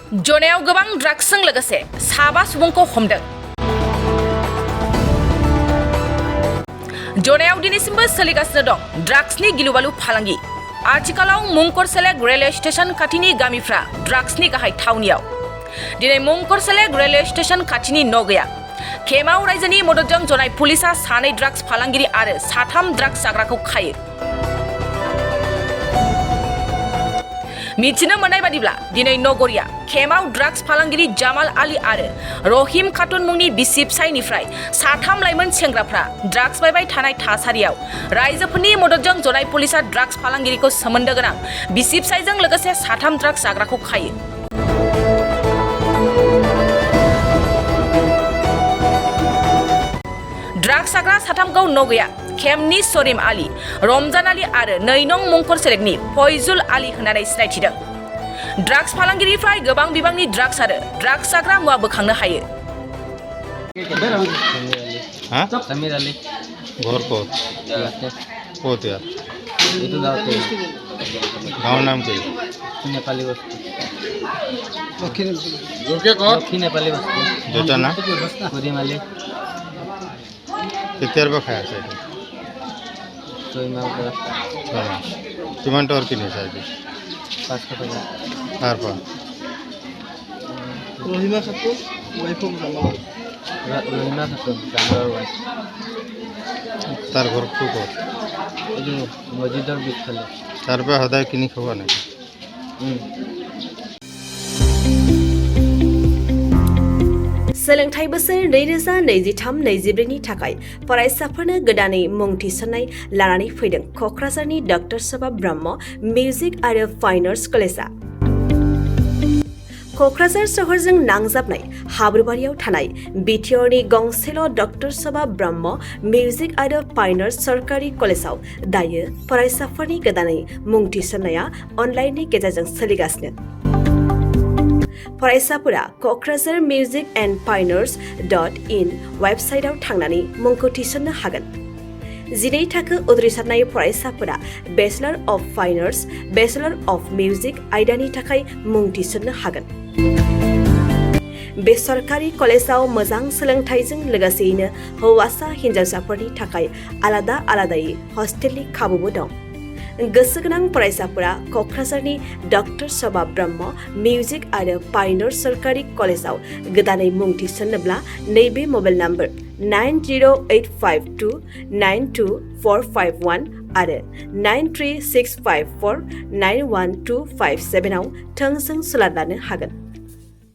जनायाव गोबां ड्राग्सजों लोगोसे साबा सुबुंखौ हमदों। जनायाव दिनैसिमबो सोलिगासिनो दं ड्राग्सनि गिलुबालु फालांगि। आथिखालाव मुंकर सेलेक रेलवे स्टेशन खाथिनि गामिफ्रा ड्राग्सनि गाहाय थावनियाव। दिनै मुंकर सेलेक रेलवे स्टेशन खाथिनि न' गैया। खेमाव रायजोनि मददजों जनाय पुलिसा सानै ड्राग्स फालांगिरि आरो साथाम ड्राग्स जाग्राखौ खायो। मिथिनो मोननाय बादिब्ला दिनै नगरिया खेमाव ड्राग्स फालांगिरि जामाल आली आरो रहिम खातुन मुंनि बिसि फिसायनिफ्राय साथाम लाइमोन सेंग्राफ्रा ड्राग्स बायबाय थानाय थासारियाव रायजोफोरनि मददजों जनाय पुलिसा ड्राग्स फालांगिरिखौ सोमोन्दो गोनां बिसि फिसायजों लोगोसे साथाम ड्राग्स जाग्राखौ खायो। ड्राग्स जाग्रा साथामखौ नगैया खेमनि सरिम आली, रमजान आली आरो 2 नं मुंकर सेलेकनि फयजुल आली होननानै सिनायथिदों। ड्राग्स फालांगिरिनिफ्राय गोबां बिबांनि ड्राग्स आरो ड्राग्स जाग्रा मुवा बोखांनो हायो। समीर आली घर को पोते गाँव नाम के नेपाली वस्तु नेपाली वस्तु जेटा ना करीम आली किती रुपये खायचं आहे किमान टवर किती आहे 500 টাকা हार पण রহিমা খাতুন জামাল তার ঘর খুব এই যে মসজিদের বিখালে তারপরে সদায় কিনি খাব নাকি सोलोंथाइ बोसोर 2023-24 नि थाखाय फरायसाफोरनो गोदानै मुं थिसननाय लानानै फैदों क'क्राझारनि डक्टर सभा ब्रह्म मिउजिक आरो फाइन आर्ट्स कलेजआ। क'क्राझार सहरजों नांजाबनाय हाब्रुबारियाव थानाय बिटिआरनि गंसेल' डक्टर सभा ब्रह्म मिउजिक आरो फाइन आर्ट्स सरकारि कलेजआव दायो फरायसाफोरनि गोदानै मुं थिसननाया अनलाइननि गेजेरजों सोलिगासिनो। फरायसाफोरा क'क्राझार मिउजिक एन्ड फाइन आर्ट्स.in वेबसाइटआव थांनानै मुंखौ थिसननो हागोन। 12 थाखो उद्रिसारनाय फरायसाफोरा bachelor of fine arts, bachelor of music आयदानि थाखाय मुं थिसननो हागोन। बे सरकारि कलेजआव मोजां सोलोंथाइजों लोगोसेयैनो हौवासा हिन्जावसाफोरनि थाखाय आलादा आलादायै हस्टेलनि खाबुबो दं। गोसो गोनां फरायसाफोरा क'क्राझारनि डक्टर सभा ब्रह्म मिउजिक आरो फाइन आर्ट्स सरकारि कलेजआव गोदानै मुं थिसन्नोब्ला नैबे मबाइल नम्बर 9085292451 आरो 93654912557 आव थोंजों सोलाद लानो हागोन।